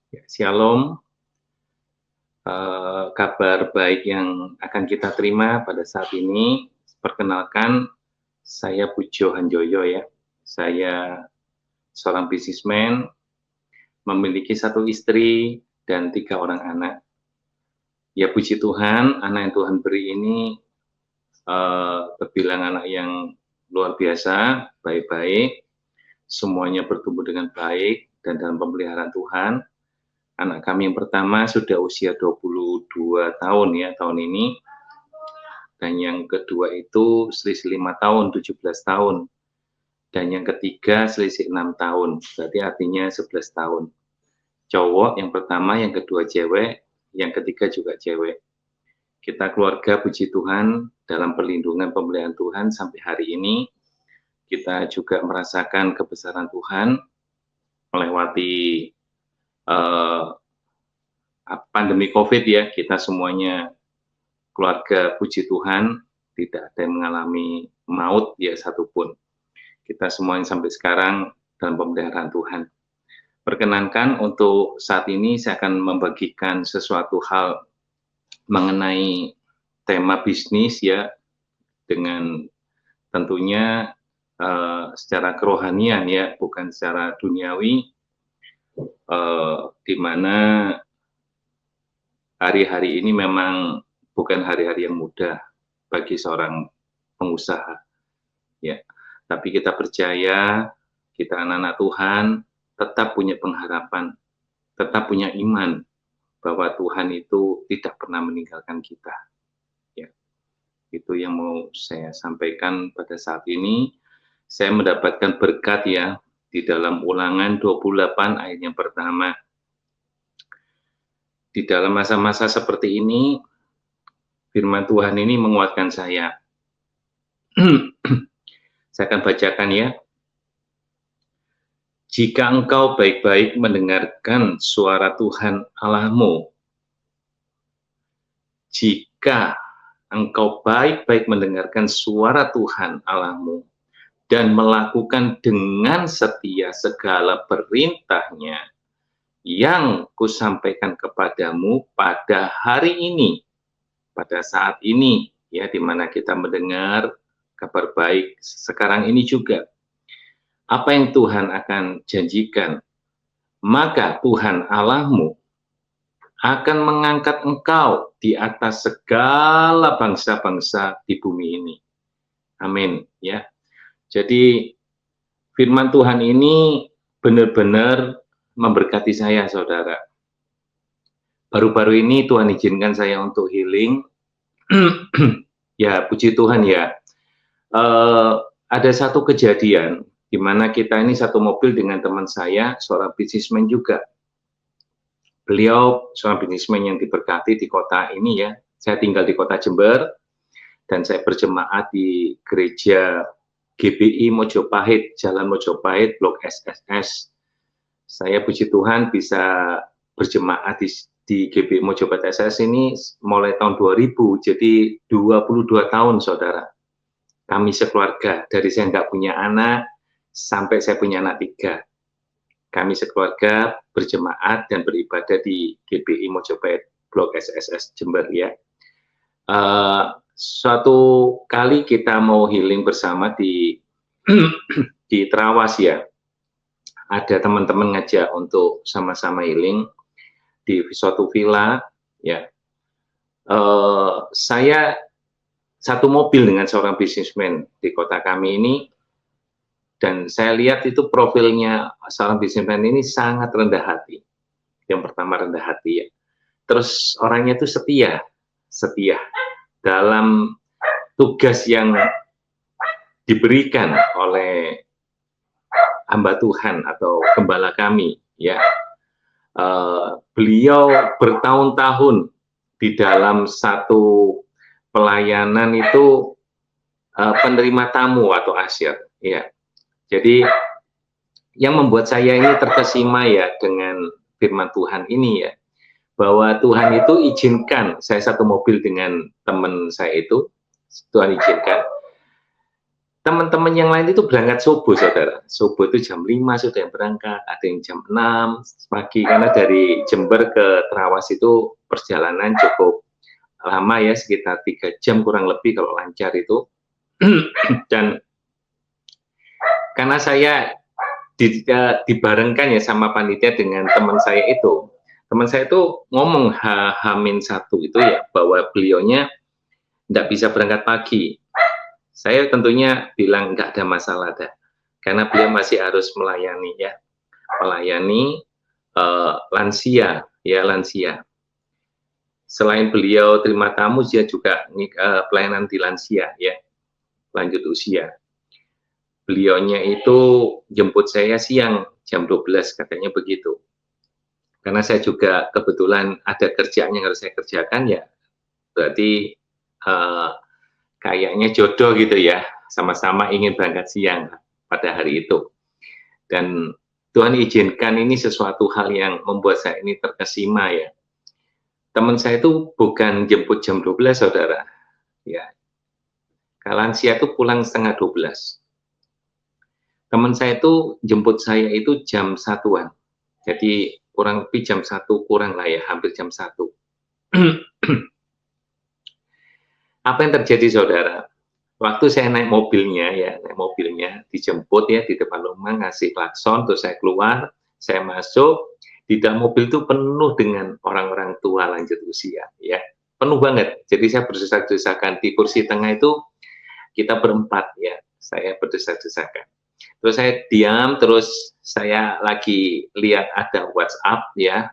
Ya, Shalom, kabar baik yang akan kita terima pada saat ini. Perkenalkan, saya Pujo Hanjoyo ya. Saya seorang bisnismen, memiliki satu istri dan 3 orang anak. Ya puji Tuhan, anak yang Tuhan beri ini terbilang anak yang luar biasa, baik-baik, semuanya bertumbuh dengan baik dan dalam pemeliharaan Tuhan. Anak kami yang pertama sudah usia 22 tahun ya tahun ini, dan yang kedua itu selisih 5 tahun, 17 tahun, dan yang ketiga selisih 6 tahun, berarti artinya 11 tahun. Cowok yang pertama, yang kedua cewek, yang ketiga juga cewek. Kita keluarga puji Tuhan dalam perlindungan pemeliharaan Tuhan sampai hari ini. Kita juga merasakan kebesaran Tuhan melewati pandemi COVID ya. Kita semuanya keluarga puji Tuhan tidak ada yang mengalami maut ya satupun. Kita semuanya sampai sekarang dalam pemeliharaan Tuhan. Perkenankan untuk saat ini saya akan membagikan sesuatu hal mengenai tema bisnis ya, dengan tentunya secara kerohanian ya, bukan secara duniawi, di mana hari-hari ini memang bukan hari-hari yang mudah bagi seorang pengusaha ya. Tapi kita percaya, kita anak-anak Tuhan tetap punya pengharapan, tetap punya iman bahwa Tuhan itu tidak pernah meninggalkan kita. Ya, itu yang mau saya sampaikan pada saat ini. Saya mendapatkan berkat ya di dalam Ulangan 28 ayat yang pertama. Di dalam masa-masa seperti ini, firman Tuhan ini menguatkan saya. Saya akan bacakan ya. Jika engkau baik-baik mendengarkan suara Tuhan Allahmu, jika engkau baik-baik mendengarkan suara Tuhan Allahmu dan melakukan dengan setia segala perintahnya yang kusampaikan kepadamu pada hari ini, pada saat ini, ya, di mana kita mendengar kabar baik sekarang ini juga. Apa yang Tuhan akan janjikan? Maka Tuhan Allahmu akan mengangkat engkau di atas segala bangsa-bangsa di bumi ini. Amin, ya. Jadi firman Tuhan ini benar-benar memberkati saya, saudara. Baru-baru ini Tuhan izinkan saya untuk healing. Ya, puji Tuhan ya. Ada satu kejadian di mana kita ini satu mobil dengan teman saya, seorang bisnismen juga. Beliau seorang bisnismen yang diberkati di kota ini ya. Saya tinggal di kota Jember dan saya berjemaat di gereja GBI Mojopahit, Jalan Mojopahit, Blok SSS. Saya puji Tuhan bisa berjemaat di GBI Mojopahit SSS ini mulai tahun 2000, jadi 22 tahun, saudara. Kami sekeluarga, dari saya nggak punya anak, sampai saya punya anak 3. Kami sekeluarga berjemaat dan beribadah di GBI Mojopahit, Blok SSS Jember ya. Suatu kali kita mau healing bersama di di Trawas ya. Ada teman-teman ngajak untuk sama-sama healing di suatu villa ya. Saya satu mobil dengan seorang bisnismen di kota kami ini, dan saya lihat itu profilnya seorang bisnismen ini sangat rendah hati. Yang pertama rendah hati ya. Terus orangnya itu setia dalam tugas yang diberikan oleh hamba Tuhan atau gembala kami ya. Beliau bertahun-tahun di dalam satu pelayanan itu penerima tamu atau asyir ya. Jadi yang membuat saya ini terkesima ya dengan firman Tuhan ini ya, bahwa Tuhan itu izinkan, saya satu mobil dengan teman saya itu, Tuhan izinkan teman-teman yang lain itu berangkat subuh, saudara. Subuh itu jam 5 sudah yang berangkat, ada yang jam 6 pagi, karena dari Jember ke Trawas itu perjalanan cukup lama ya, sekitar 3 jam kurang lebih kalau lancar itu. Dan karena saya dibarengkan ya sama panitia dengan teman saya itu. Teman saya itu ngomong H-1 itu ya, bahwa beliaunya tidak bisa berangkat pagi. Saya tentunya bilang nggak ada masalah dah, karena beliau masih harus melayani ya, melayani lansia ya, lansia. Selain beliau terima tamu, dia juga pelayanan di lansia ya, lanjut usia. Beliaunya itu jemput saya siang jam 12 katanya begitu. Karena saya juga kebetulan ada kerjaan yang harus saya kerjakan ya, berarti kayaknya jodoh gitu ya, sama-sama ingin berangkat siang pada hari itu. Dan Tuhan izinkan ini sesuatu hal yang membuat saya ini terkesima ya. Teman saya itu bukan jemput jam 12, saudara. Ya, lansia itu pulang setengah 12. Teman saya itu jemput saya itu jam 1-an. Jadi kurang lebih jam 1 kurang lah ya, hampir jam 1. Apa yang terjadi, saudara? Waktu saya naik mobilnya ya, dijemput ya di depan rumah, ngasih klakson, terus saya keluar, saya masuk, di dalam mobil itu penuh dengan orang-orang tua lanjut usia ya, penuh banget. Jadi saya berdesak-desakan di kursi tengah itu, kita berempat ya, saya berdesak-desakan. Terus saya diam, terus saya lagi lihat ada WhatsApp ya,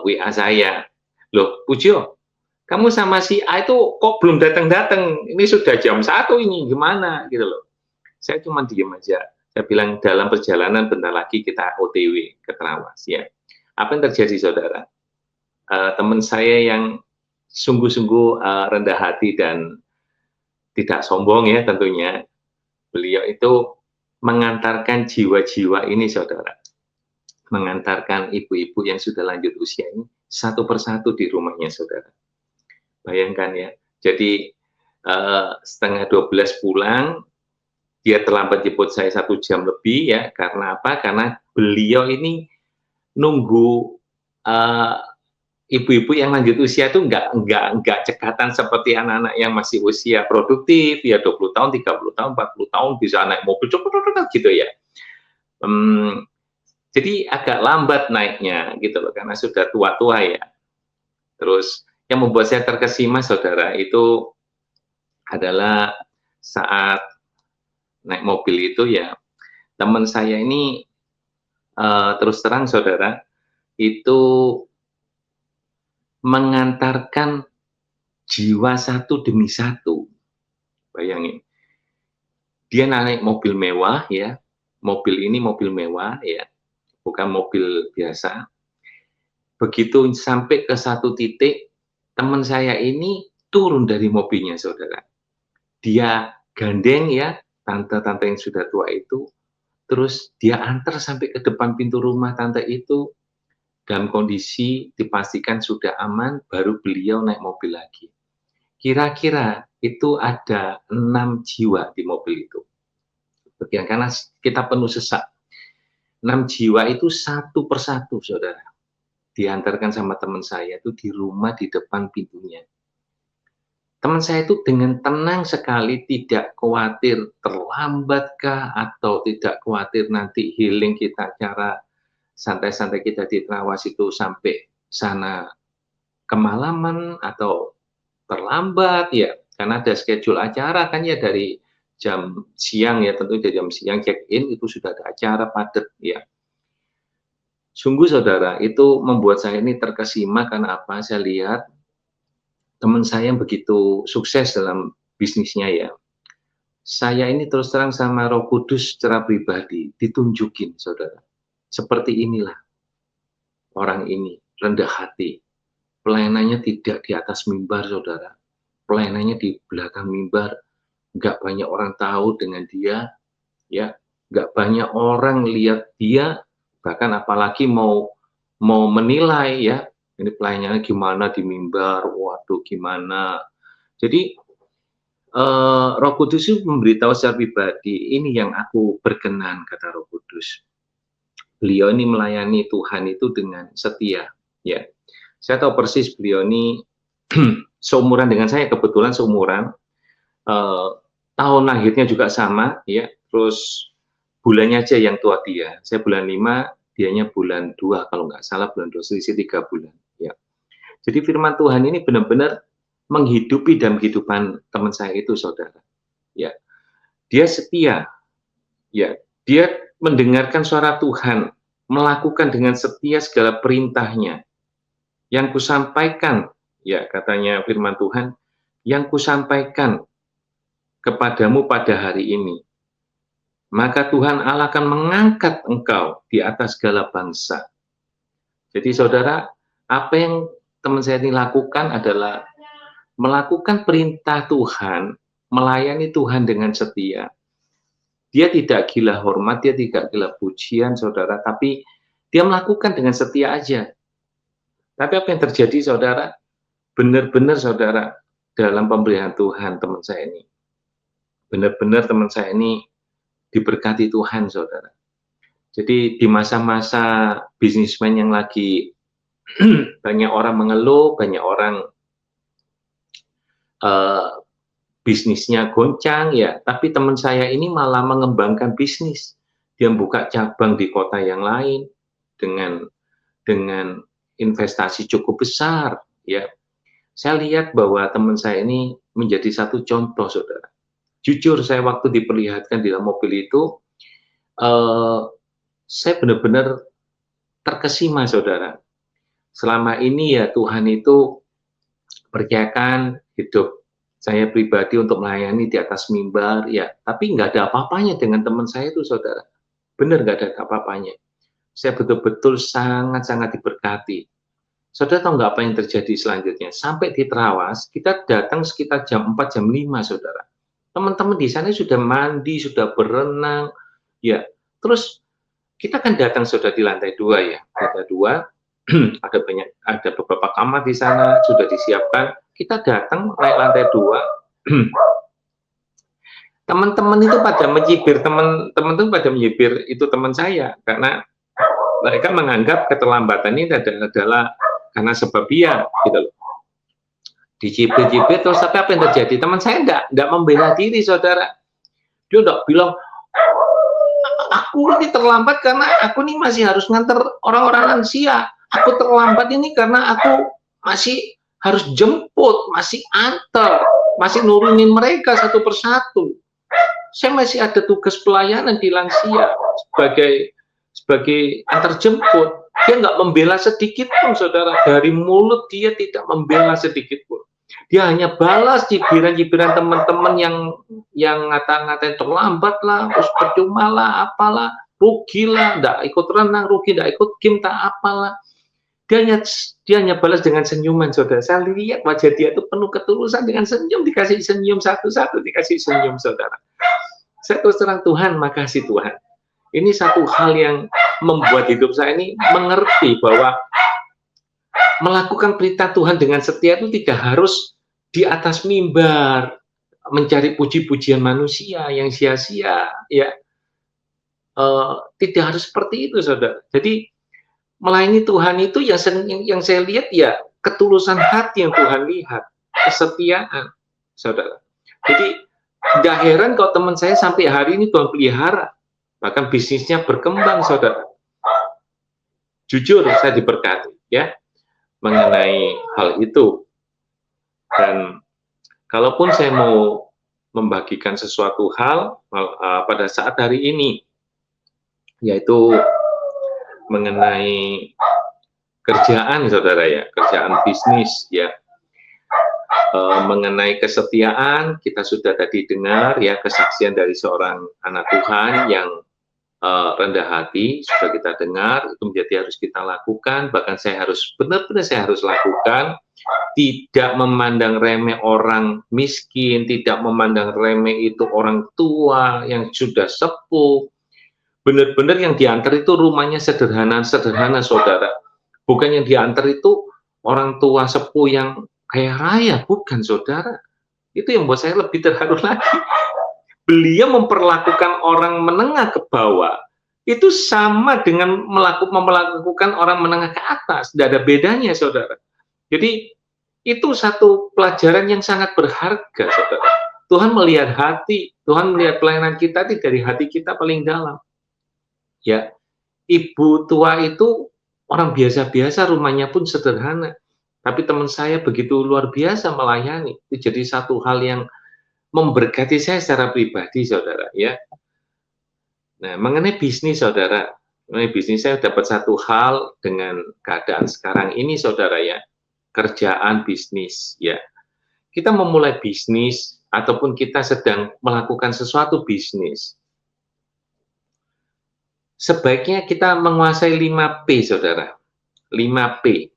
WA saya, loh Pujo, kamu sama si A itu kok belum datang-datang, ini sudah jam 1 ini, gimana gitu loh. Saya cuma diem aja, saya bilang dalam perjalanan bentar lagi kita OTW ke Trawas ya. Apa yang terjadi, saudara? Teman saya yang sungguh-sungguh rendah hati dan tidak sombong ya tentunya, beliau itu mengantarkan jiwa-jiwa ini, saudara, mengantarkan ibu-ibu yang sudah lanjut usia ini satu persatu di rumahnya, saudara. Bayangkan ya, jadi setengah 12 pulang, dia terlambat jemput saya 1 jam lebih ya, karena apa? Karena beliau ini nunggu ibu-ibu yang lanjut usia itu nggak cekatan seperti anak-anak yang masih usia produktif ya, 20 tahun, 30 tahun, 40 tahun bisa naik mobil gitu ya. Jadi agak lambat naiknya gitu loh, karena sudah tua-tua ya. Terus yang membuat saya terkesima, saudara, itu adalah saat naik mobil itu ya, teman saya ini terus terang, saudara, itu mengantarkan jiwa satu demi satu. Bayangin, dia naik mobil mewah ya, mobil ini mobil mewah ya, bukan mobil biasa. Begitu sampai ke satu titik, teman saya ini turun dari mobilnya, saudara. Dia gandeng ya, tante-tante yang sudah tua itu, terus dia antar sampai ke depan pintu rumah tante itu, dalam kondisi dipastikan sudah aman, baru beliau naik mobil lagi. Kira-kira itu ada 6 jiwa di mobil itu. Karena kita penuh sesak. 6 jiwa itu satu persatu, saudara, diantarkan sama teman saya itu di rumah di depan pintunya. Teman saya itu dengan tenang sekali, tidak khawatir terlambatkah atau tidak khawatir nanti healing kita, cara santai-santai kita di Trawas itu sampai sana kemalaman atau terlambat ya, karena ada schedule acara kan ya, dari jam siang ya, tentu dari jam siang check in itu sudah ada acara padat ya. Sungguh, saudara, itu membuat saya ini terkesima karena apa? Saya lihat teman saya begitu sukses dalam bisnisnya ya. Saya ini terus terang sama Roh Kudus secara pribadi ditunjukin, saudara. Seperti inilah orang ini, rendah hati. Pelayanannya tidak di atas mimbar, saudara. Pelayanannya di belakang mimbar. Nggak banyak orang tahu dengan dia, ya. Nggak banyak orang lihat dia, bahkan apalagi mau menilai ya, ini pelayanannya gimana di mimbar, waduh gimana. Jadi Roh Kudus itu memberitahu secara pribadi, "Ini yang aku berkenan," kata Roh Kudus. Beliau ini melayani Tuhan itu dengan setia, ya. Saya tahu persis beliau ini seumuran dengan saya, kebetulan seumuran, tahun lahirnya juga sama, ya, terus bulannya aja yang tua dia. Saya bulan 5, dianya bulan 2 kalau nggak salah, bulan 2, selisih 3 bulan, ya. Jadi firman Tuhan ini benar-benar menghidupi dalam kehidupan teman saya itu, saudara. Ya, dia setia, ya, dia mendengarkan suara Tuhan, melakukan dengan setia segala perintahnya. Yang kusampaikan, ya katanya firman Tuhan, yang kusampaikan kepadamu pada hari ini, maka Tuhan Allah akan mengangkat engkau di atas segala bangsa. Jadi saudara, apa yang teman saya ini lakukan adalah melakukan perintah Tuhan, melayani Tuhan dengan setia. Dia tidak gila hormat, dia tidak gila pujian, saudara, tapi dia melakukan dengan setia aja. Tapi apa yang terjadi, saudara? Benar-benar, saudara, dalam pemberian Tuhan teman saya ini. Benar-benar teman saya ini diberkati Tuhan, saudara. Jadi di masa-masa bisnismen yang lagi banyak orang mengeluh, banyak orang bisnisnya goncang, ya, tapi teman saya ini malah mengembangkan bisnis. Dia buka cabang di kota yang lain dengan investasi cukup besar, ya. Saya lihat bahwa teman saya ini menjadi satu contoh, saudara. Jujur, saya waktu diperlihatkan di dalam mobil itu, saya benar-benar terkesima, saudara. Selama ini ya Tuhan itu percayakan hidup saya pribadi untuk melayani di atas mimbar, ya, tapi nggak ada apa-apanya dengan teman saya itu, saudara. Benar nggak ada apa-apanya. Saya betul-betul sangat-sangat diberkati. Saudara tahu nggak apa yang terjadi selanjutnya? Sampai di Terawas, kita datang sekitar jam 4, jam 5, saudara. Teman-teman di sana sudah mandi, sudah berenang, ya. Terus kita kan datang sudah di lantai 2, ya. Lantai 2, ada beberapa kamar di sana, sudah disiapkan. Kita datang naik lantai 2, teman-teman itu pada mencibir, teman-teman itu pada mencibir itu teman saya, karena mereka menganggap keterlambatan ini adalah karena sebab dia, gitu loh. Dicibir-cibir, terus tapi apa yang terjadi? Teman saya enggak membela diri, saudara. Dia enggak bilang, aku ini terlambat karena aku ini masih harus nganter orang-orang lansia. Aku terlambat ini karena aku masih harus jemput, masih antar, masih nurunin mereka satu persatu. Saya masih ada tugas pelayanan di lansia sebagai antar jemput. Dia nggak membela sedikit pun, saudara. Dari mulut dia tidak membela sedikit pun. Dia hanya balas cibiran-cibiran teman-teman yang ngata-ngatain terlambat lah, terus percuma lah, apalah, rugi lah, nggak ikut renang, rugi, nggak ikut game, tak apalah. Dia hanya balas dengan senyuman, saudara. Saya lihat wajah dia itu penuh ketulusan, dengan senyum, dikasih senyum satu-satu, dikasih senyum, saudara. Saya terus terang, Tuhan, makasih Tuhan. Ini satu hal yang membuat hidup saya ini mengerti bahwa melakukan perintah Tuhan dengan setia itu tidak harus di atas mimbar mencari puji-pujian manusia yang sia-sia, ya. Tidak harus seperti itu, saudara. Jadi melayani Tuhan itu yang saya lihat ya ketulusan hati yang Tuhan lihat, kesetiaan, saudara. Jadi tidak heran kalau teman saya sampai hari ini Tuhan pelihara, bahkan bisnisnya berkembang, saudara. Jujur saya diberkati, ya, mengenai hal itu. Dan kalaupun saya mau membagikan sesuatu hal pada saat hari ini, yaitu mengenai kerjaan, saudara, ya, kerjaan bisnis, ya, mengenai kesetiaan, kita sudah tadi dengar, ya, kesaksian dari seorang anak Tuhan yang rendah hati, sudah kita dengar, itu menjadi harus kita lakukan, bahkan saya harus, benar-benar saya harus lakukan, tidak memandang remeh orang miskin, tidak memandang remeh itu orang tua yang sudah sepuh. Benar-benar yang diantar itu rumahnya sederhana, saudara. Bukan yang diantar itu orang tua sepuh yang kaya raya, bukan, saudara. Itu yang buat saya lebih terharu lagi. Beliau memperlakukan orang menengah ke bawah, itu sama dengan memperlakukan orang menengah ke atas, tidak ada bedanya, Saudara. Jadi, itu satu pelajaran yang sangat berharga, Saudara. Tuhan melihat hati, Tuhan melihat pelayanan kita dari hati kita paling dalam. Ya, ibu tua itu orang biasa-biasa, rumahnya pun sederhana. Tapi teman saya begitu luar biasa melayani. Itu jadi satu hal yang memberkati saya secara pribadi, Saudara, ya. Nah, mengenai bisnis, Saudara, mengenai bisnis saya dapat satu hal dengan keadaan sekarang ini, Saudara, ya. Kerjaan bisnis, ya. Kita memulai bisnis ataupun kita sedang melakukan sesuatu bisnis, sebaiknya kita menguasai 5P, Saudara. 5P.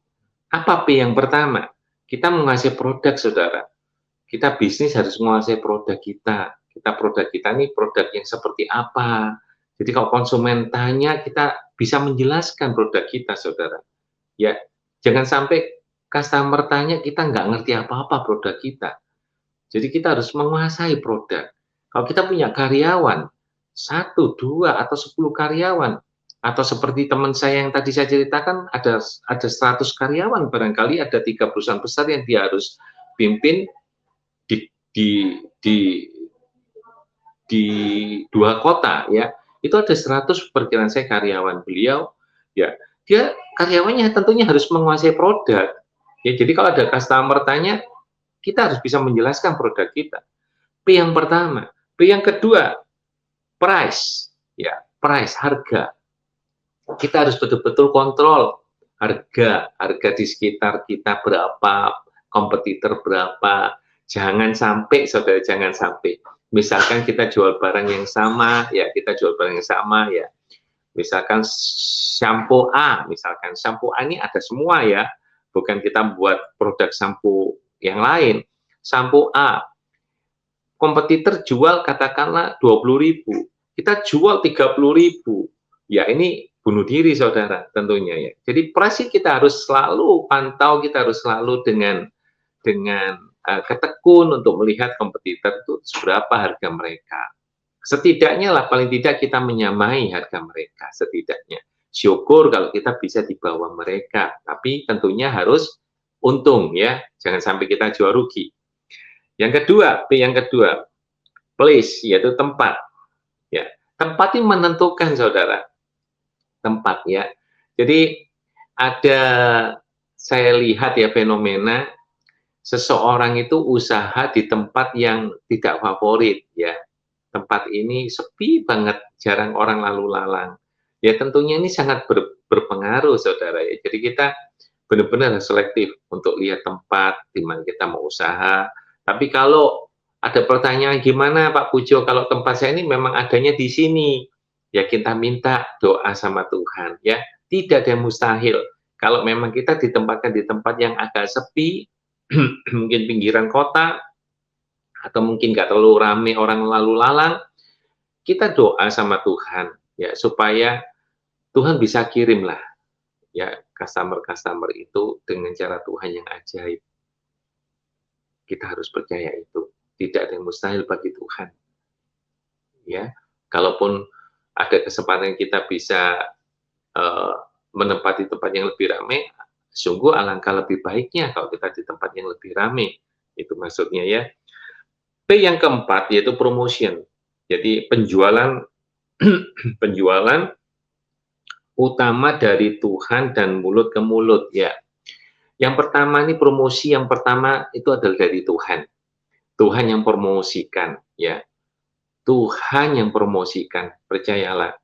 Apa P yang pertama? Kita menguasai produk, Saudara. Kita bisnis harus menguasai produk kita. Produk kita ini produk yang seperti apa. Jadi kalau konsumen tanya, kita bisa menjelaskan produk kita, Saudara. Ya, jangan sampai customer tanya, kita nggak ngerti apa-apa produk kita. Jadi kita harus menguasai produk. Kalau kita punya karyawan, 1, 2, atau 10 karyawan, atau seperti teman saya yang tadi saya ceritakan, ada 100 karyawan, barangkali ada 3 perusahaan besar yang dia harus pimpin di di di di 2 kota, ya. Itu ada 100 perkiraan saya karyawan beliau, ya. Dia karyawannya tentunya harus menguasai produk. Ya, jadi kalau ada customer tanya, kita harus bisa menjelaskan produk kita. P yang pertama. P yang kedua, price. Ya, price, harga. Kita harus betul-betul kontrol harga di sekitar kita berapa, kompetitor berapa. Jangan sampai, Saudara, jangan sampai. Misalkan kita jual barang yang sama, ya kita jual barang yang sama, ya. Misalkan shampoo A, shampoo A ini ada semua, ya. Bukan kita buat produk shampoo yang lain. Shampoo A, kompetitor jual katakanlah 20.000, kita jual 30.000. Ya, ini bunuh diri, Saudara, tentunya, ya. Jadi price kita harus selalu pantau, kita harus selalu dengan ketekun untuk melihat kompetitor itu berapa harga mereka. Setidaknya lah, paling tidak kita menyamai harga mereka, setidaknya. Syukur kalau kita bisa di bawah mereka, tapi tentunya harus untung, ya. Jangan sampai kita jual rugi. Yang kedua, P yang kedua, place, yaitu tempat. Ya, tempat ini menentukan, Saudara. Tempat, ya. Jadi saya lihat ya fenomena seseorang itu usaha di tempat yang tidak favorit, ya. Tempat ini sepi banget, jarang orang lalu lalang. Ya tentunya ini sangat berpengaruh, Saudara, ya. Jadi kita benar-benar selektif untuk lihat tempat di mana kita mau usaha. Tapi kalau ada pertanyaan, gimana Pak Pujo kalau tempat saya ini memang adanya di sini, ya kita minta doa sama Tuhan, ya. Tidak ada yang mustahil. Kalau memang kita ditempatkan di tempat yang agak sepi, mungkin pinggiran kota, atau mungkin nggak terlalu ramai orang lalu lalang, kita doa sama Tuhan, ya, supaya Tuhan bisa kirimlah, ya, customer itu dengan cara Tuhan yang ajaib. Kita harus percaya itu. Tidak ada yang mustahil bagi Tuhan. Ya, kalaupun ada kesempatan kita bisa menempati tempat yang lebih ramai, sungguh alangkah lebih baiknya kalau kita di tempat yang lebih ramai. Itu maksudnya, ya. P yang keempat yaitu promotion. Jadi penjualan penjualan utama dari Tuhan dan mulut ke mulut, ya. Yang pertama ini promosi, yang pertama itu adalah dari Tuhan. Tuhan yang promosikan, ya. Tuhan yang promosikan, percayalah.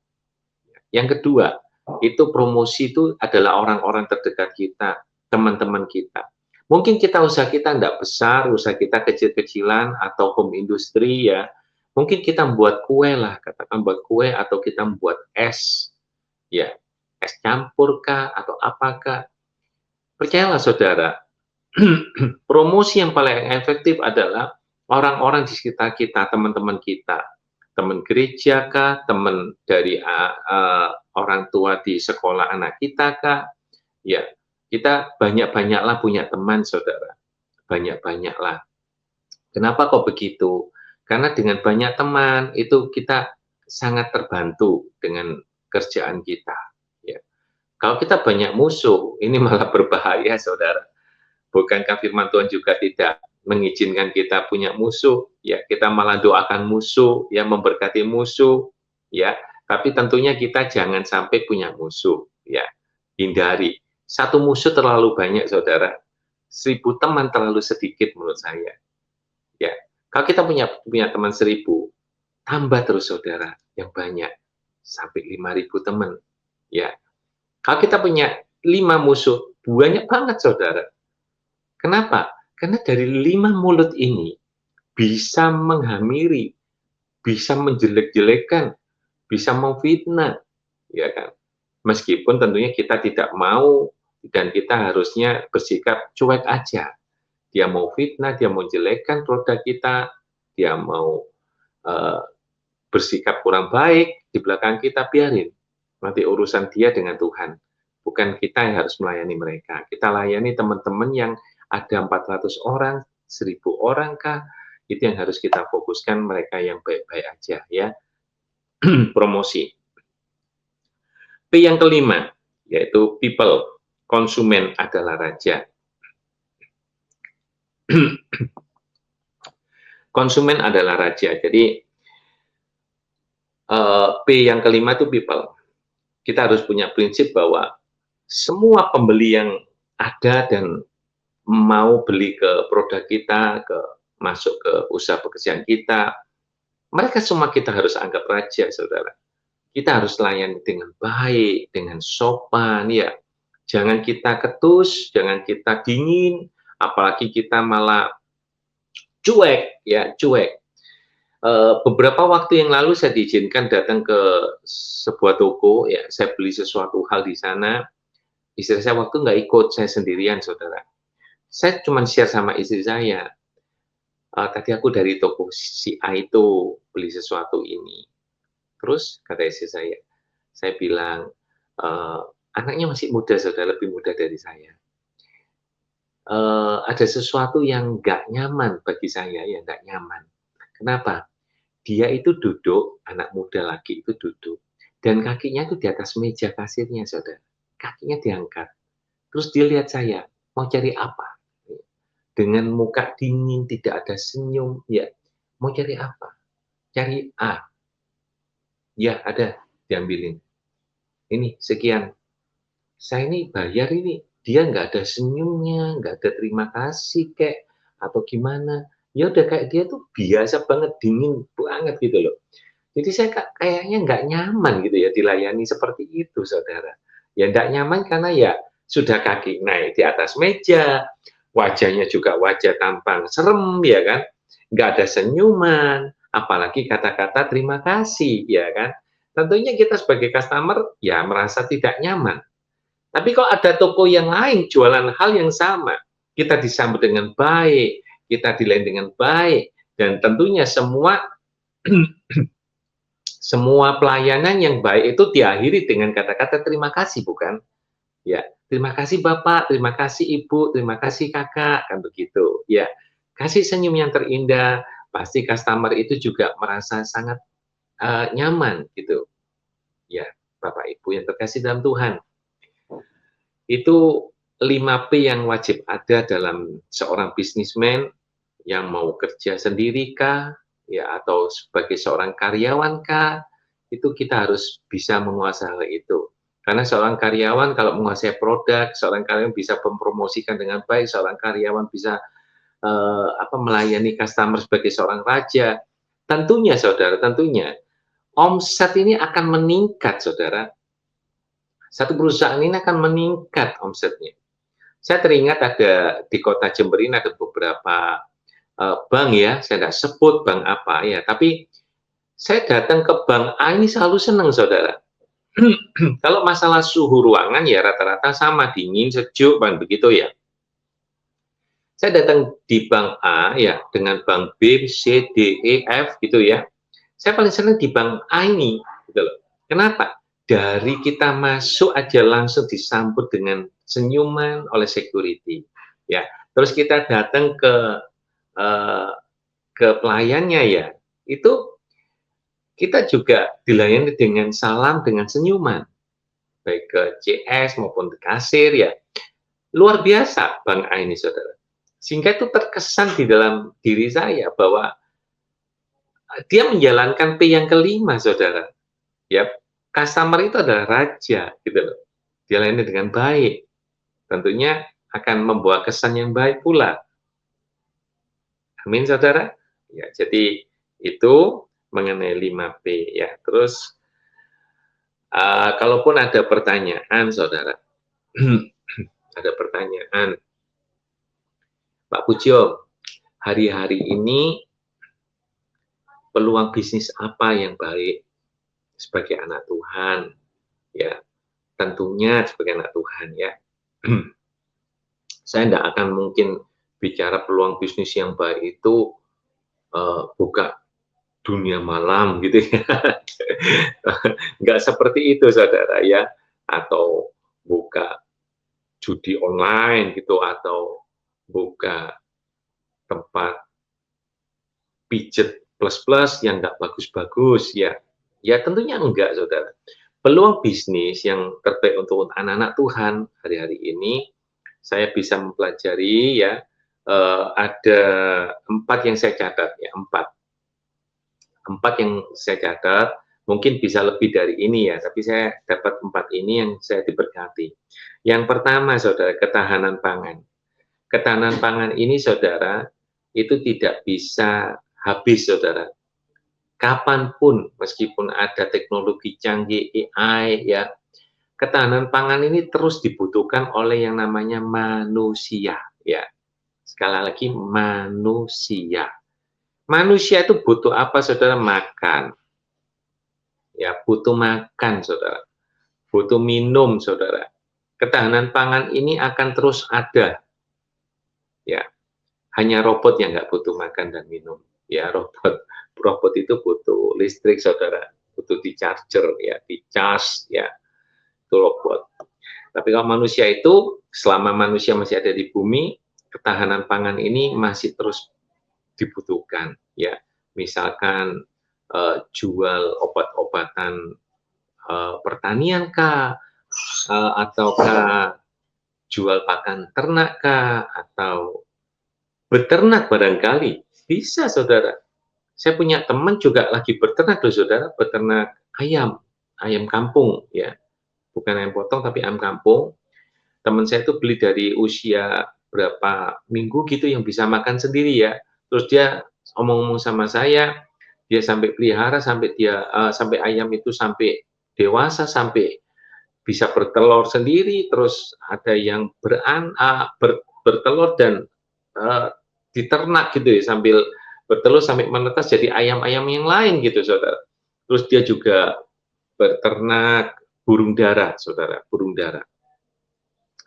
Yang kedua, itu promosi itu adalah orang-orang terdekat kita, teman-teman kita. Mungkin usaha kita tidak besar, usaha kita kecil-kecilan atau home industry, ya. Mungkin kita membuat kue lah, katakan buat kue, atau kita membuat es, ya, es campur kah atau apakah. Percayalah, Saudara, promosi yang paling efektif adalah orang-orang di sekitar kita, teman-teman kita, teman gereja kah, teman dari orang tua di sekolah anak kita kah, ya. Kita banyak-banyaklah punya teman, Saudara. Banyak-banyaklah. Kenapa kok begitu? Karena dengan banyak teman itu kita sangat terbantu dengan kerjaan kita, ya. Kalau kita banyak musuh, ini malah berbahaya, Saudara. Bukankah firman Tuhan juga tidak mengizinkan kita punya musuh, ya, kita malah doakan musuh, ya, memberkati musuh, ya. Tapi tentunya kita jangan sampai punya musuh, ya. Hindari. Satu musuh terlalu banyak, Saudara. 1000 teman terlalu sedikit menurut saya, ya. Kalau kita punya teman 1000, tambah terus, Saudara, yang banyak sampai 5.000 teman, ya. Kalau kita punya 5 musuh, banyak banget, Saudara. Kenapa? Karena dari 5 mulut ini bisa menghamiri, bisa menjelek-jelekan, bisa memfitnah, ya kan? Meskipun tentunya kita tidak mau dan kita harusnya bersikap cuek aja. Dia mau fitnah, dia mau jelekkan produk kita, dia mau uh, bersikap kurang baik di belakang kita, biarin. Nanti urusan dia dengan Tuhan. Bukan kita yang harus melayani mereka. Kita layani teman-teman yang ada 400 orang, 1000 orang kah, itu yang harus kita fokuskan, mereka yang baik-baik aja, ya. Promosi. P yang kelima, yaitu people. Konsumen adalah raja. Konsumen adalah raja. Jadi P yang kelima itu people. Kita harus punya prinsip bahwa semua pembeli yang ada dan mau beli ke produk kita, masuk ke usaha pekerjaan kita, mereka semua kita harus anggap raja, Saudara. Kita harus layani dengan baik, dengan sopan, ya. Jangan kita ketus, jangan kita dingin, apalagi kita malah cuek, ya, cuek. Beberapa waktu yang lalu saya diizinkan datang ke sebuah toko, ya, saya beli sesuatu hal di sana. Istri saya waktu nggak ikut, saya sendirian, Saudara. Saya cuma share sama istri saya, tadi aku dari toko si A itu beli sesuatu ini. Terus kata istri saya bilang, anaknya masih muda, Saudara, lebih muda dari saya. Ada sesuatu yang nggak nyaman bagi saya, ya nggak nyaman. Kenapa? Dia itu duduk, anak muda lagi itu duduk, dan kakinya itu di atas meja kasirnya, Saudara. Kakinya diangkat. Terus dia lihat saya, mau cari apa? Dengan muka dingin, tidak ada senyum, ya. Mau cari apa? Cari A. Ya, ada, diambilin. Ini, sekian. Saya ini bayar ini. Dia nggak ada senyumnya, nggak ada terima kasih, kek, atau gimana. Ya udah kayak dia tuh biasa banget, dingin banget gitu loh. Jadi saya kayaknya nggak nyaman gitu ya dilayani seperti itu, Saudara. Ya nggak nyaman karena ya sudah kaki naik di atas meja, wajahnya juga wajah tampang serem, ya kan? Nggak ada senyuman, apalagi kata-kata terima kasih, ya kan? Tentunya kita sebagai customer ya merasa tidak nyaman. Tapi kalau ada toko yang lain jualan hal yang sama, kita disambut dengan baik, kita dilayani dengan baik, dan tentunya semua semua pelayanan yang baik itu diakhiri dengan kata-kata terima kasih, bukan? Ya, terima kasih Bapak, terima kasih Ibu, terima kasih Kakak, kan begitu. Ya, kasih senyum yang terindah, pasti customer itu juga merasa sangat nyaman gitu. Ya, Bapak Ibu yang terkasih dalam Tuhan. Itu 5P yang wajib ada dalam seorang bisnismen yang mau kerja sendiri kah, ya, atau sebagai seorang karyawan kah, itu kita harus bisa menguasai hal itu. Karena seorang karyawan kalau menguasai produk, seorang karyawan bisa mempromosikan dengan baik, seorang karyawan bisa melayani customer sebagai seorang raja. Tentunya, Saudara, tentunya omset ini akan meningkat, Saudara. Satu perusahaan ini akan meningkat omsetnya. Saya teringat ada di kota Jember ini ada beberapa bank, ya, saya nggak sebut bank apa ya, tapi saya datang ke bank A ini selalu senang, Saudara. Kalau masalah suhu ruangan ya rata-rata sama, dingin, sejuk, kan begitu ya. Saya datang di bank A ya dengan bank B, C, D, E, F gitu ya. Saya paling senang di bank A ini, gitu loh. Kenapa? Dari kita masuk aja langsung disambut dengan senyuman oleh security, ya. Terus kita datang ke ke pelayannya ya, itu kita juga dilayani dengan salam, dengan senyuman, baik ke CS maupun ke kasir ya. Luar biasa Bang A ini Saudara. Sehingga itu terkesan di dalam diri saya bahwa dia menjalankan P yang kelima Saudara. Ya, customer itu adalah raja gitu loh. Dilayani dengan baik. Tentunya akan membawa kesan yang baik pula. Amin Saudara. Ya, jadi itu mengenai 5P ya. Terus kalaupun ada pertanyaan Saudara, ada pertanyaan, Pak Pujo, hari-hari ini peluang bisnis apa yang baik sebagai anak Tuhan? Ya, tentunya sebagai anak Tuhan ya. Saya tidak akan mungkin bicara peluang bisnis yang baik itu buka dunia malam gitu ya. Nggak seperti itu Saudara ya. Atau buka judi online gitu, atau buka tempat pijet plus-plus yang nggak bagus-bagus ya. Ya tentunya enggak Saudara. Peluang bisnis yang terbaik untuk anak-anak Tuhan hari-hari ini, saya bisa mempelajari ya, ada 4 yang saya catat ya, 4 yang saya catat, mungkin bisa lebih dari ini ya, tapi saya dapat 4 ini yang saya diberkati. Yang pertama Saudara, ketahanan pangan. Ketahanan pangan ini Saudara, itu tidak bisa habis Saudara. Kapanpun, meskipun ada teknologi canggih AI ya, ketahanan pangan ini terus dibutuhkan oleh yang namanya manusia ya. Sekali lagi manusia. Manusia itu butuh apa Saudara? Makan. Ya, butuh makan Saudara. Butuh minum Saudara. Ketahanan pangan ini akan terus ada. Ya, hanya robot yang nggak butuh makan dan minum. Ya, robot itu butuh listrik Saudara, butuh di charger ya, di charge ya, itu robot. Tapi kalau manusia itu, selama manusia masih ada di bumi, ketahanan pangan ini masih terus dibutuhkan ya. Misalkan jual obat-obatan pertanian kah, ataukah jual pakan ternak kah, atau beternak barangkali bisa Saudara. Saya punya teman juga lagi beternak loh Saudara, beternak ayam kampung ya, bukan ayam potong tapi ayam kampung. Teman saya itu beli dari usia berapa minggu gitu yang bisa makan sendiri ya. Terus dia omong-omong sama saya, dia sampai pelihara sampai sampai ayam itu sampai dewasa, sampai bisa bertelur sendiri, terus ada yang bertelur dan diternak gitu ya, sambil bertelur sampai menetas jadi ayam-ayam yang lain gitu Saudara. Terus dia juga beternak burung dara Saudara, burung dara.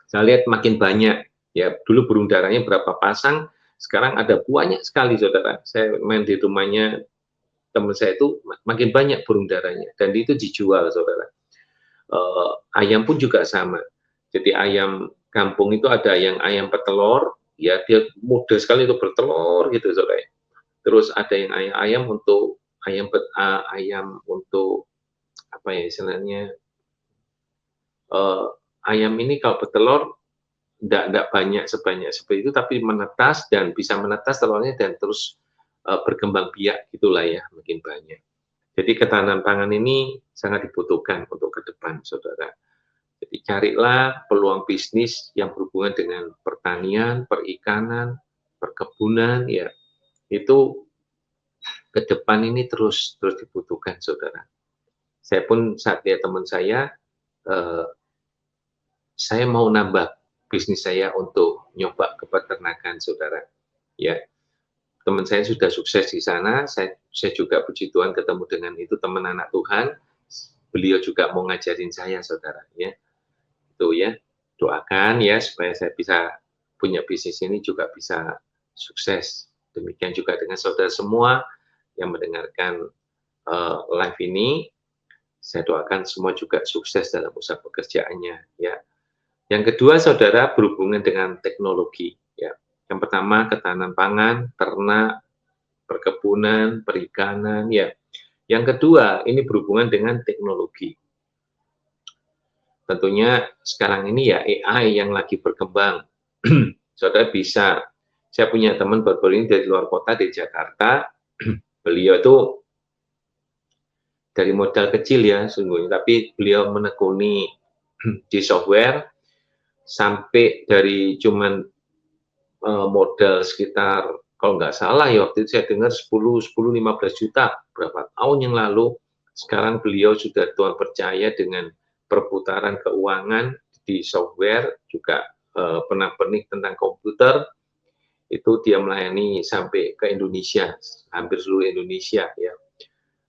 Saya lihat makin banyak ya, dulu burung daranya berapa pasang, sekarang ada banyak sekali Saudara. Saya main di rumahnya teman saya itu makin banyak burung daranya dan itu dijual Saudara. Ayam pun juga sama. Jadi ayam kampung itu ada yang ayam petelur, ya dia mudah sekali untuk bertelur gitu Saudara. Terus ada yang ayam untuk ayam untuk apa ya istilahnya, ayam ini kalau bertelur enggak banyak sebanyak seperti itu, tapi menetas dan bisa menetas telurnya dan terus berkembang biak gitulah ya, makin banyak. Jadi ketahanan pangan ini sangat dibutuhkan untuk ke depan Saudara. Jadi carilah peluang bisnis yang berhubungan dengan pertanian, perikanan, perkebunan ya. Itu ke depan ini terus dibutuhkan Saudara. Saya pun saat lihat teman saya mau nambah bisnis saya untuk nyoba ke peternakan Saudara. Ya, teman saya sudah sukses di sana, saya juga puji Tuhan ketemu dengan itu teman anak Tuhan. Beliau juga mau ngajarin saya Saudara ya. Itu ya. Doakan ya supaya saya bisa punya bisnis ini juga bisa sukses. Demikian juga dengan saudara semua yang mendengarkan live ini. Saya doakan semua juga sukses dalam usaha pekerjaannya ya. Yang kedua Saudara berhubungan dengan teknologi ya. Yang pertama ketahanan pangan, ternak, perkebunan, perikanan, ya. Yang kedua, ini berhubungan dengan teknologi. Tentunya sekarang ini ya AI yang lagi berkembang. Saudara bisa, saya punya teman baru-baru ini dari luar kota, di Jakarta, beliau itu dari modal kecil ya sungguhnya, tapi beliau menekuni di software sampai dari cuman modal sekitar, kalau nggak salah ya waktu itu saya dengar 10-15 juta berapa tahun yang lalu. Sekarang beliau sudah Tuhan percaya dengan perputaran keuangan di software, juga pernak-pernik tentang komputer, itu dia melayani sampai ke Indonesia, hampir seluruh Indonesia ya.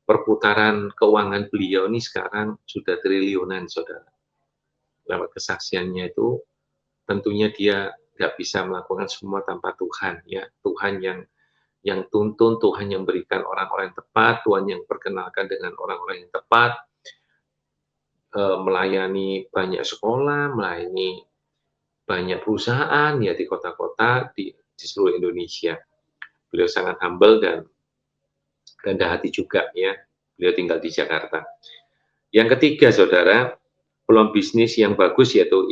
Perputaran keuangan beliau ini sekarang sudah triliunan, saudara. Lewat kesaksiannya itu, tentunya dia nggak bisa melakukan semua tanpa Tuhan ya. Tuhan yang tuntun, Tuhan yang berikan orang-orang yang tepat, Tuhan yang perkenalkan dengan orang-orang yang tepat, melayani banyak sekolah, melayani banyak perusahaan ya di kota-kota di seluruh Indonesia. Beliau sangat humble dan rendah hati juga ya. Beliau tinggal di Jakarta. Yang ketiga, saudara, peluang bisnis yang bagus yaitu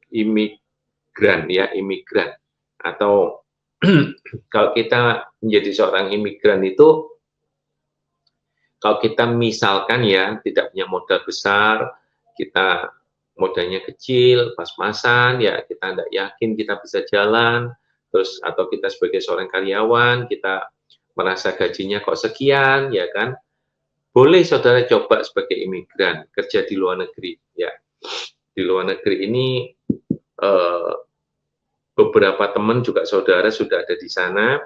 imigran ya, imigran. Atau kalau kita menjadi seorang imigran itu, kalau kita misalkan ya tidak punya modal besar, kita modalnya kecil, pas-pasan, ya kita tidak yakin kita bisa jalan, terus atau kita sebagai seorang karyawan, kita merasa gajinya kok sekian, ya kan? Boleh saudara coba sebagai imigran, kerja di luar negeri, ya. Di luar negeri ini beberapa teman juga saudara sudah ada di sana,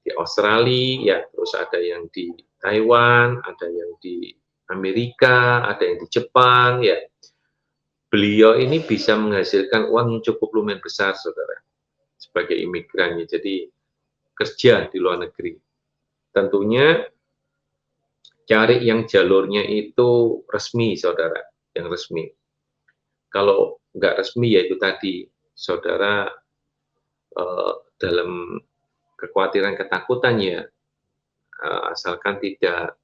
di Australia, ya, terus ada yang di Taiwan, ada yang di Amerika, ada yang di Jepang, ya. Beliau ini bisa menghasilkan uang yang cukup lumayan besar, saudara, sebagai imigran, ya. Jadi kerja di luar negeri. Tentunya cari yang jalurnya itu resmi, saudara, yang resmi. Kalau nggak resmi, ya itu tadi, saudara dalam kekhawatiran, ketakutan ya, asalkan tidak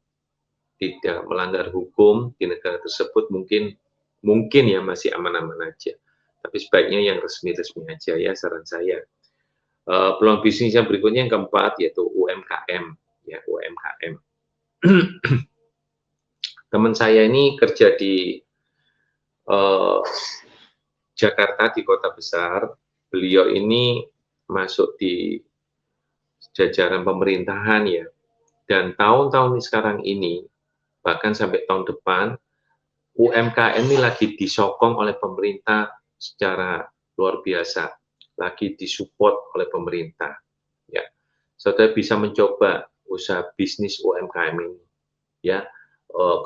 melanggar hukum di negara tersebut, mungkin ya masih aman-aman aja. Tapi sebaiknya yang resmi-resmi aja ya, saran saya. Peluang bisnis yang berikutnya yang keempat yaitu UMKM ya, UMKM. Teman saya ini kerja di Jakarta, di kota besar. Beliau ini masuk di jajaran pemerintahan ya, dan tahun-tahun sekarang ini, bahkan sampai tahun depan, UMKM ini lagi disokong oleh pemerintah secara luar biasa, lagi disupport oleh pemerintah. Ya, saudara bisa mencoba usaha bisnis UMKM ini. Ya,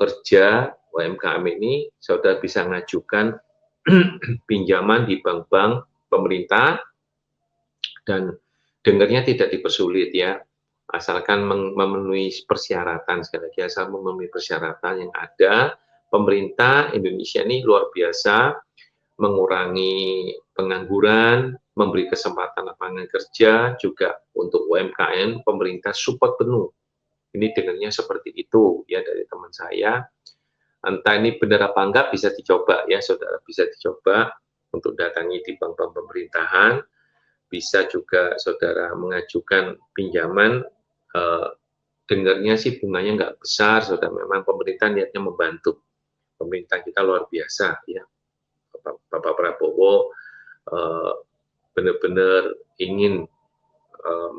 kerja UMKM ini, saudara bisa ngajukan pinjaman di bank-bank pemerintah, dan dengarnya tidak dipersulit ya, asalkan memenuhi persyaratan. Sekali lagi, asal memenuhi persyaratan yang ada. Pemerintah Indonesia ini luar biasa mengurangi pengangguran, memberi kesempatan lapangan kerja, juga untuk UMKM pemerintah support penuh. Ini dengarnya seperti itu ya dari teman saya. Entah ini benar apa enggak, bisa dicoba ya saudara, bisa dicoba untuk datangi di bank-bank pemerintahan. Bisa juga saudara mengajukan pinjaman, dengarnya sih bunganya nggak besar, saudara. Memang pemerintah niatnya membantu. Pemerintah kita luar biasa ya. Bapak Prabowo benar-benar ingin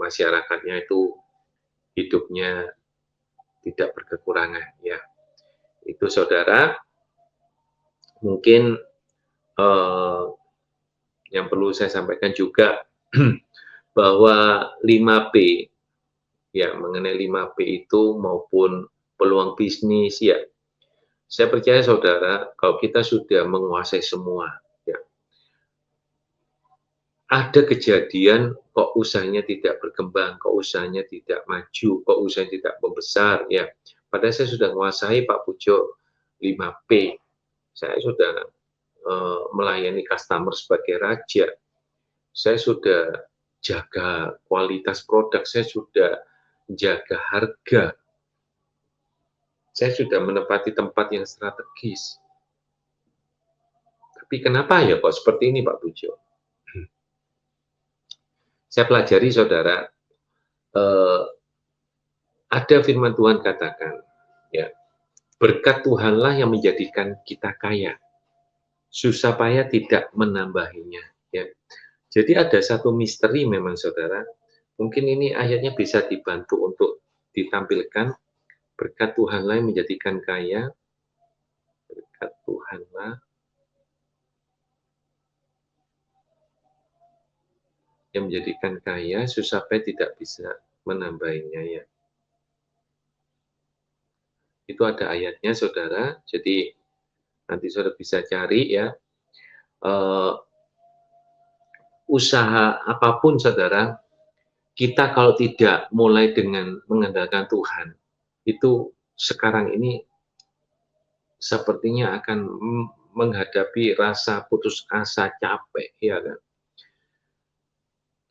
masyarakatnya itu hidupnya tidak berkekurangan ya. Itu saudara, mungkin yang perlu saya sampaikan juga bahwa 5P ya, mengenai 5P itu maupun peluang bisnis ya. Saya percaya saudara, kalau kita sudah menguasai semua, ya, ada kejadian kok usahanya tidak berkembang, kok usahanya tidak maju, kok usahanya tidak membesar, ya. Padahal saya sudah menguasai Pak Pujo 5P. Saya sudah melayani customer sebagai raja. Saya sudah jaga kualitas produk, saya sudah jaga harga. Saya sudah menempati tempat yang strategis. Tapi kenapa ya kok seperti ini Pak Pujo? Saya pelajari saudara, ada firman Tuhan katakan, ya, berkat Tuhanlah yang menjadikan kita kaya, susah payah tidak menambahinya. Ya. Jadi ada satu misteri memang saudara, mungkin ini ayatnya bisa dibantu untuk ditampilkan, berkat Tuhanlah yang menjadikan kaya, berkat Tuhanlah yang menjadikan kaya, susah payah tidak bisa menambahinya ya. Itu ada ayatnya saudara, jadi nanti saudara bisa cari ya. Usaha apapun saudara, kita kalau tidak mulai dengan mengandalkan Tuhan, itu sekarang ini sepertinya akan menghadapi rasa putus asa, capek, ya kan?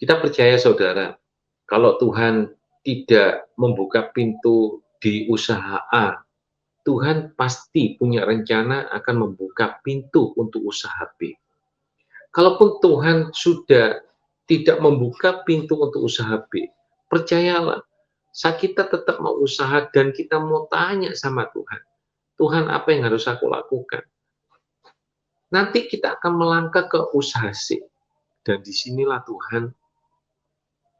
Kita percaya saudara, kalau Tuhan tidak membuka pintu di usaha A, Tuhan pasti punya rencana akan membuka pintu untuk usaha B. Kalaupun Tuhan sudah tidak membuka pintu untuk usaha B, percayalah, saat kita tetap mau usaha dan kita mau tanya sama Tuhan, Tuhan apa yang harus aku lakukan? Nanti kita akan melangkah ke usaha C. Dan disinilah Tuhan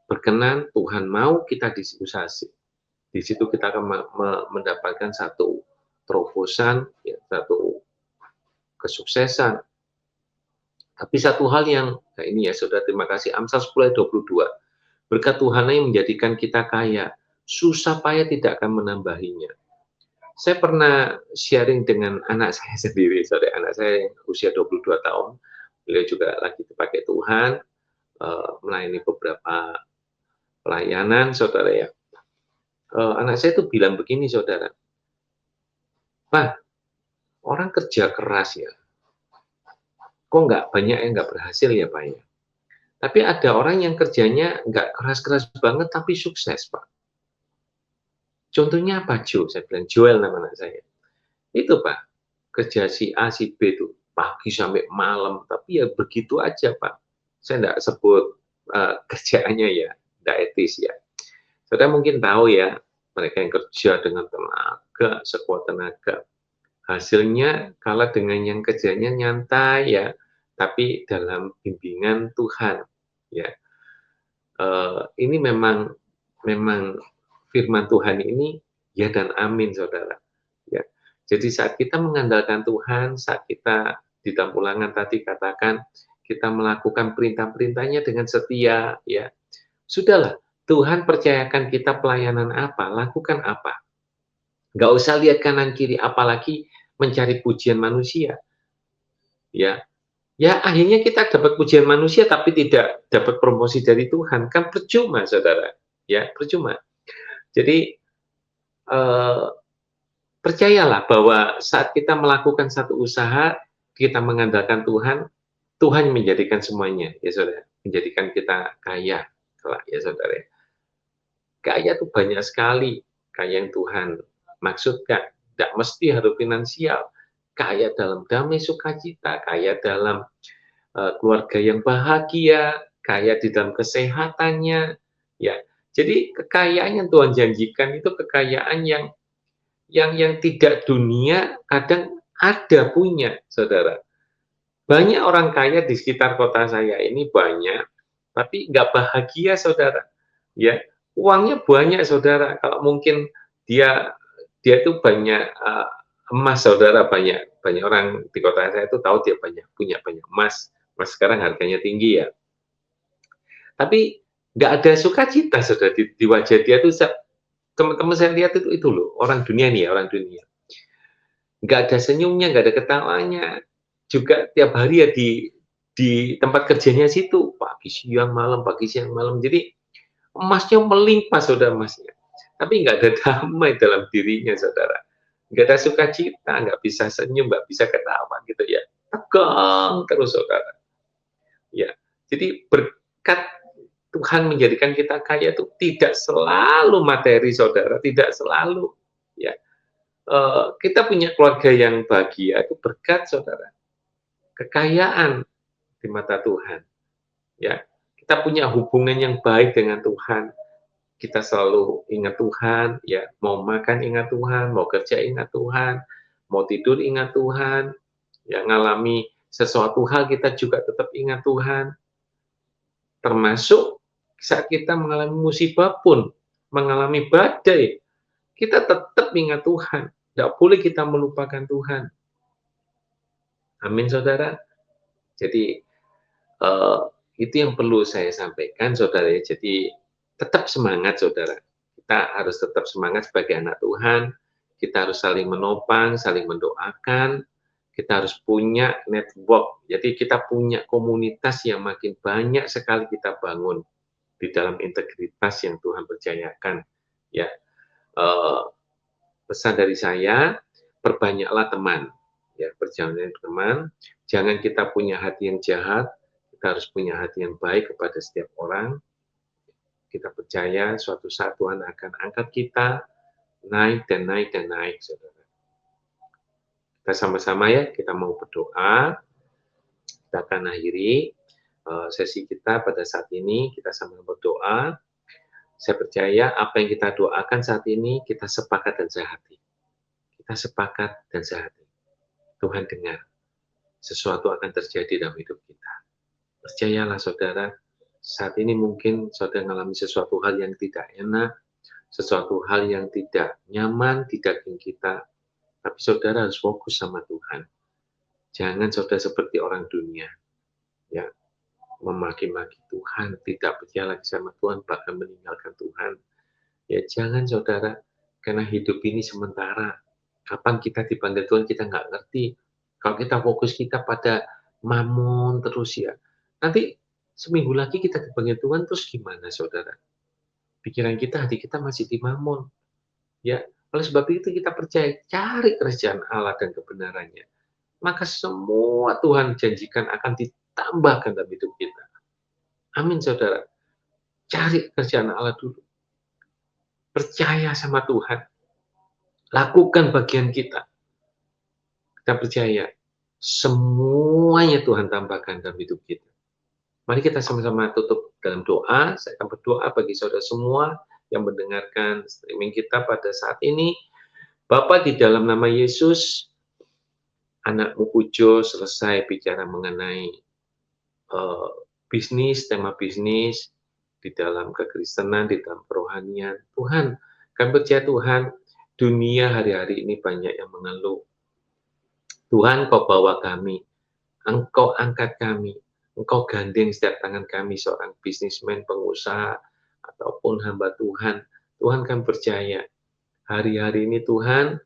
berkenan, Tuhan mau kita di usaha C. Di situ kita akan mendapatkan satu terobosan, ya, satu kesuksesan. Tapi satu hal yang, nah ini ya saudara, terima kasih, Amsal 10 ayat 22. Berkat Tuhan yang menjadikan kita kaya, susah payah tidak akan menambahinya. Saya pernah sharing dengan anak saya sendiri, saudara. Anak saya usia 22 tahun, beliau juga lagi dipakai Tuhan, melayani beberapa pelayanan, saudara ya. Anak saya itu bilang begini, saudara, Pak, orang kerja keras ya, kok nggak banyak yang nggak berhasil ya Pak ya. Tapi ada orang yang kerjanya nggak keras-keras banget tapi sukses Pak. Contohnya apa Jo? Saya bilang, Joel nama anak saya. Itu Pak, kerja si A, si B itu pagi sampai malam, tapi ya begitu aja Pak. Saya nggak sebut kerjaannya ya, nggak etis ya. Saudara mungkin tahu ya, mereka yang kerja dengan tenaga, sekuat tenaga. Hasilnya kalah dengan yang kerjanya nyantai ya, tapi dalam bimbingan Tuhan ya. Ini memang firman Tuhan ini ya dan amin saudara ya. Jadi saat kita mengandalkan Tuhan, saat kita di dalam Ulangan tadi katakan kita melakukan perintah-perintahnya dengan setia ya, sudahlah, Tuhan percayakan kita pelayanan apa, lakukan apa. Nggak usah lihat kanan kiri, apalagi mencari pujian manusia ya. Ya akhirnya kita dapat pujian manusia tapi tidak dapat promosi dari Tuhan, kan percuma saudara ya, percuma. Jadi percayalah bahwa saat kita melakukan satu usaha, kita mengandalkan Tuhan, Tuhan menjadikan semuanya ya saudara, menjadikan kita kaya kelak ya saudara. Kaya itu banyak sekali kaya yang Tuhan maksudkan, tidak mesti harus finansial, kaya dalam damai sukacita, kaya dalam keluarga yang bahagia, kaya di dalam kesehatannya, ya. Jadi kekayaan yang Tuhan janjikan itu kekayaan yang tidak dunia kadang ada punya, saudara. Banyak orang kaya di sekitar kota saya ini banyak, tapi nggak bahagia, saudara. Ya, uangnya banyak, saudara. Kalau mungkin dia itu banyak emas, saudara, banyak orang di kota saya itu tahu dia punya banyak emas. Emas sekarang harganya tinggi ya. Tapi nggak ada sukacita, saudara, di wajah dia tuh. Teman-teman saya lihat itu loh, orang dunia nih ya, orang dunia. Nggak ada senyumnya, nggak ada ketawanya. Juga tiap hari ya di tempat kerjanya situ, pagi siang malam, pagi siang malam. Jadi emasnya melimpah, saudara, emasnya. Tapi nggak ada damai dalam dirinya, saudara. Nggak ada sukacita, nggak bisa senyum, nggak bisa ketawa gitu ya. Tegang terus, saudara. Ya, jadi berkat Tuhan menjadikan kita kaya itu tidak selalu materi, saudara, tidak selalu. Ya, kita punya keluarga yang bahagia itu berkat, saudara, kekayaan di mata Tuhan. Ya, kita punya hubungan yang baik dengan Tuhan. Kita selalu ingat Tuhan, ya, mau makan ingat Tuhan, mau kerja ingat Tuhan, mau tidur ingat Tuhan, ya, ngalami sesuatu hal kita juga tetap ingat Tuhan. Termasuk saat kita mengalami musibah pun, mengalami badai, kita tetap ingat Tuhan. Tidak boleh kita melupakan Tuhan. Amin, saudara. Jadi, uh, itu yang perlu saya sampaikan, saudara. Jadi, tetap semangat, saudara. Kita harus tetap semangat sebagai anak Tuhan. Kita harus saling menopang, saling mendoakan. Kita harus punya network. Jadi, kita punya komunitas yang makin banyak sekali kita bangun di dalam integritas yang Tuhan percayakan. Ya, pesan dari saya, perbanyaklah teman. Ya, perjalanan teman. Jangan kita punya hati yang jahat, kita harus punya hati yang baik kepada setiap orang. Kita percaya suatu saat Tuhan akan angkat kita naik dan naik dan naik, saudara. Kita sama-sama ya, kita mau berdoa. Kita akan akhiri sesi kita pada saat ini. Kita sama berdoa. Saya percaya apa yang kita doakan saat ini, kita sepakat dan sehati. Kita sepakat dan sehati. Tuhan dengar. Sesuatu akan terjadi dalam hidup kita. Percayalah, saudara, saat ini mungkin saudara mengalami sesuatu hal yang tidak enak, sesuatu hal yang tidak nyaman di daging kita, tapi saudara harus fokus sama Tuhan. Jangan saudara seperti orang dunia, ya, memaki-maki Tuhan, tidak percaya lagi sama Tuhan, bahkan meninggalkan Tuhan. Ya, jangan, saudara, karena hidup ini sementara. Kapan kita dipanggil Tuhan kita nggak ngerti. Kalau kita fokus kita pada mamon terus, ya, nanti seminggu lagi kita dipanggil Tuhan terus gimana, saudara? Pikiran kita, hati kita masih di mamon. Ya, oleh sebab itu kita percaya, cari kerajaan Allah dan kebenarannya. Maka semua Tuhan janjikan akan ditambahkan dalam hidup kita. Amin, saudara. Cari kerajaan Allah dulu. Percaya sama Tuhan. Lakukan bagian kita. Kita percaya, semuanya Tuhan tambahkan dalam hidup kita. Mari kita sama-sama tutup dalam doa. Saya akan berdoa bagi saudara semua yang mendengarkan streaming kita pada saat ini. Bapa, di dalam nama Yesus, anakmu Pujo selesai bicara mengenai bisnis, tema bisnis, di dalam kekristenan, di dalam kerohanian. Tuhan, kami percaya Tuhan, dunia hari-hari ini banyak yang mengeluh. Tuhan, Kau bawa kami, Engkau angkat kami, Engkau gandeng setiap tangan kami, seorang bisnismen, pengusaha, ataupun hamba Tuhan. Tuhan, kami percaya, hari-hari ini Tuhan,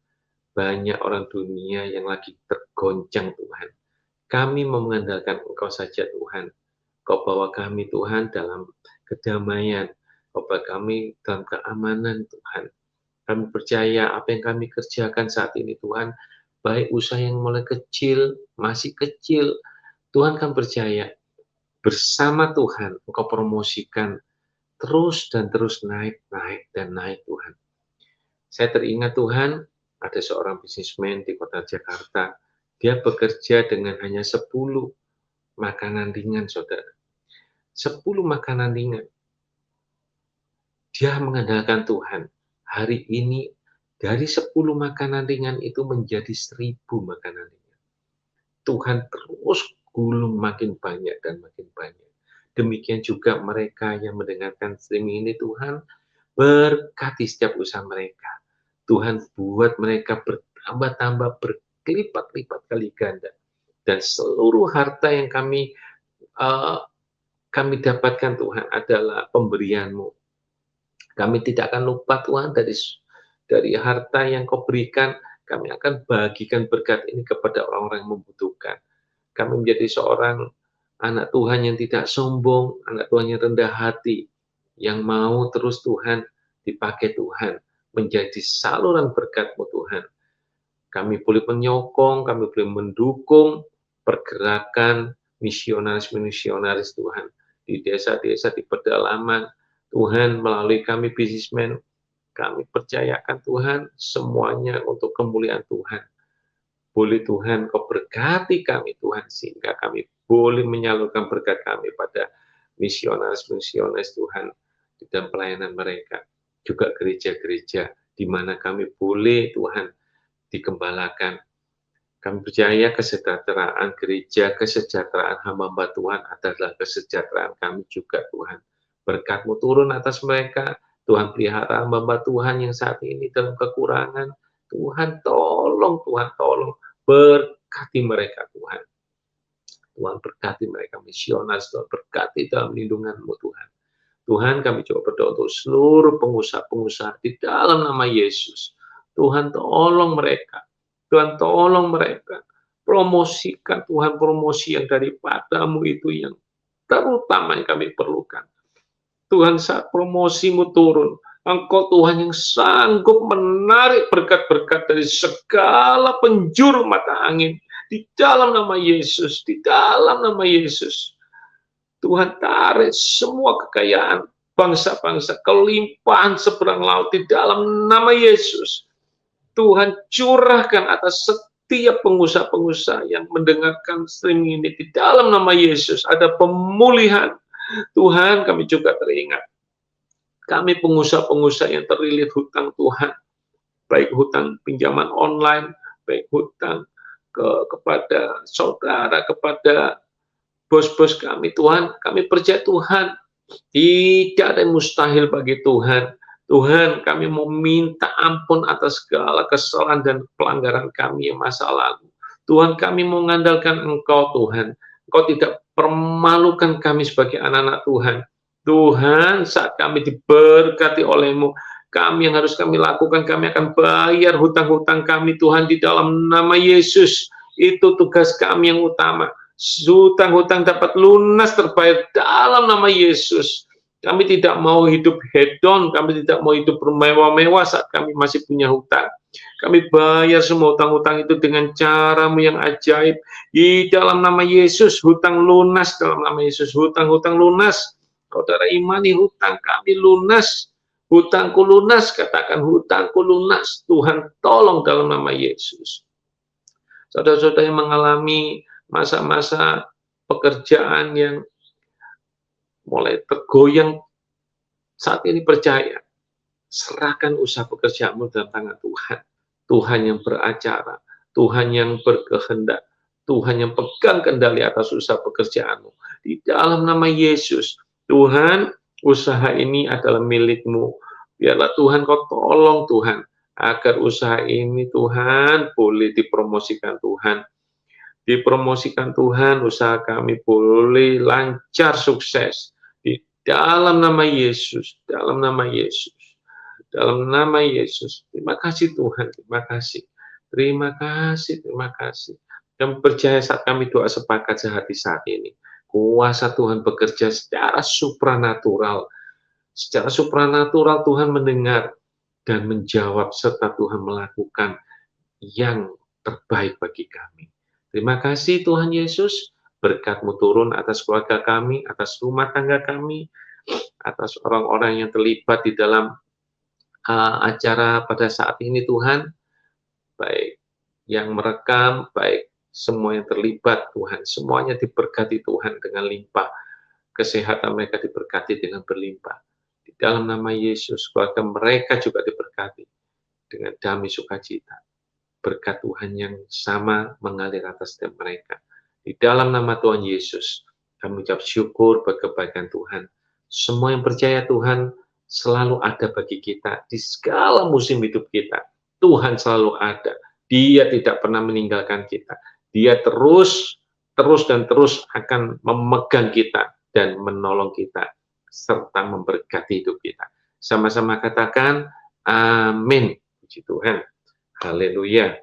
banyak orang dunia yang lagi tergoncang, Tuhan. Kami mengandalkan Engkau saja, Tuhan. Kau bawa kami, Tuhan, dalam kedamaian. Kau bawa kami dalam keamanan, Tuhan. Kami percaya apa yang kami kerjakan saat ini, Tuhan, baik usaha yang mulai kecil, masih kecil, Tuhan kami percaya, bersama Tuhan, Engkau promosikan terus dan terus naik, naik, dan naik, Tuhan. Saya teringat, Tuhan, ada seorang bisnismen di kota Jakarta, dia bekerja dengan hanya 10 makanan ringan, saudara. 10 makanan ringan. Dia mengandalkan Tuhan. Hari ini, dari 10 makanan ringan itu menjadi 1000 makanan ringan. Tuhan terus gulung makin banyak dan makin banyak. Demikian juga mereka yang mendengarkan streaming ini, Tuhan, berkati setiap usaha mereka. Tuhan buat mereka bertambah-tambah, berkelipat-lipat kali ganda. Dan seluruh harta yang kami dapatkan, Tuhan, adalah pemberian-Mu. Kami tidak akan lupa, Tuhan, dari harta yang Kau berikan, kami akan bagikan berkat ini kepada orang-orang yang membutuhkan. Kami menjadi seorang anak Tuhan yang tidak sombong, anak Tuhan yang rendah hati, yang mau terus Tuhan dipakai Tuhan, menjadi saluran berkat-Mu, Tuhan. Kami boleh menyokong, kami boleh mendukung pergerakan misionaris-misionaris, Tuhan, di desa-desa, di pedalaman. Tuhan, melalui kami businessman, kami percayakan Tuhan semuanya untuk kemuliaan Tuhan. Boleh Tuhan Kau berkati kami Tuhan, sehingga kami boleh menyalurkan berkat kami pada misionaris-misionaris Tuhan di dalam pelayanan mereka. Juga gereja-gereja di mana kami boleh Tuhan digembalakan. Kami percaya kesejahteraan gereja, kesejahteraan hamba-hamba Tuhan adalah kesejahteraan kami juga Tuhan. Berkat-Mu turun atas mereka, Tuhan pelihara hamba-hamba Tuhan yang saat ini dalam kekurangan. Tuhan tolong, berkati mereka Tuhan. Tuhan berkati mereka misionaris, Tuhan berkati dalam lindungan-Mu Tuhan. Tuhan, kami coba berdoa untuk seluruh pengusaha-pengusaha di dalam nama Yesus. Tuhan tolong mereka. Tuhan tolong mereka. Promosikan Tuhan, promosi yang daripada-Mu itu yang terutama yang kami perlukan. Tuhan, saat promosi-Mu turun, Engkau Tuhan yang sanggup menarik berkat-berkat dari segala penjuru mata angin. Di dalam nama Yesus, di dalam nama Yesus. Tuhan, tarik semua kekayaan bangsa-bangsa, kelimpahan seberang laut di dalam nama Yesus. Tuhan, curahkan atas setiap pengusaha-pengusaha yang mendengarkan streaming ini di dalam nama Yesus. Ada pemulihan. Tuhan, kami juga teringat. Kami pengusaha-pengusaha yang terlilit hutang Tuhan. Baik hutang pinjaman online, baik hutang kepada saudara, kepada bos-bos kami Tuhan, kami percaya Tuhan, tidak ada yang mustahil bagi Tuhan. Tuhan, kami mau minta ampun atas segala kesalahan dan pelanggaran kami yang masa lalu. Tuhan, kami mau mengandalkan Engkau Tuhan. Engkau tidak permalukan kami sebagai anak-anak Tuhan. Tuhan, saat kami diberkati oleh-Mu, kami yang harus kami lakukan, kami akan bayar hutang-hutang kami Tuhan di dalam nama Yesus. Itu tugas kami yang utama. Hutang-hutang dapat lunas terbayar dalam nama Yesus. Kami tidak mau hidup hedon, kami tidak mau hidup bermewah-mewah saat kami masih punya hutang. Kami bayar semua hutang-hutang itu dengan cara-Mu yang ajaib. Di dalam nama Yesus, hutang lunas dalam nama Yesus. Hutang-hutang lunas. Saudara imani hutang kami lunas. Hutangku lunas, katakan hutangku lunas. Tuhan tolong dalam nama Yesus. Saudara-saudara yang mengalami masa-masa pekerjaan yang mulai tergoyang, saat ini percaya, serahkan usaha pekerjaanmu dalam tangan Tuhan. Tuhan yang beracara, Tuhan yang berkehendak, Tuhan yang pegang kendali atas usaha pekerjaanmu. Di dalam nama Yesus, Tuhan, usaha ini adalah milik-Mu. Biarlah Tuhan Kau tolong Tuhan, agar usaha ini Tuhan boleh dipromosikan Tuhan. Dipromosikan Tuhan, usaha kami boleh lancar sukses. Di dalam nama Yesus, dalam nama Yesus, dalam nama Yesus. Terima kasih Tuhan, terima kasih. Terima kasih, terima kasih. Kami percaya saat kami doa sepakat sehati saat ini, kuasa Tuhan bekerja secara supranatural. Secara supranatural Tuhan mendengar dan menjawab serta Tuhan melakukan yang terbaik bagi kami. Terima kasih Tuhan Yesus, berkat-Mu turun atas keluarga kami, atas rumah tangga kami, atas orang-orang yang terlibat di dalam acara pada saat ini Tuhan, baik yang merekam, baik semua yang terlibat Tuhan, semuanya diberkati Tuhan dengan limpah, kesehatan mereka diberkati dengan berlimpah. Di dalam nama Yesus, keluarga mereka juga diberkati dengan damai sukacita. Berkat Tuhan yang sama mengalir atas setiap mereka. Di dalam nama Tuhan Yesus, kami ucap syukur buat kebaikan Tuhan. Semua yang percaya Tuhan selalu ada bagi kita di segala musim hidup kita. Tuhan selalu ada. Dia tidak pernah meninggalkan kita. Dia terus akan memegang kita dan menolong kita serta memberkati hidup kita. Sama-sama katakan amin. Puji Tuhan. Haleluya.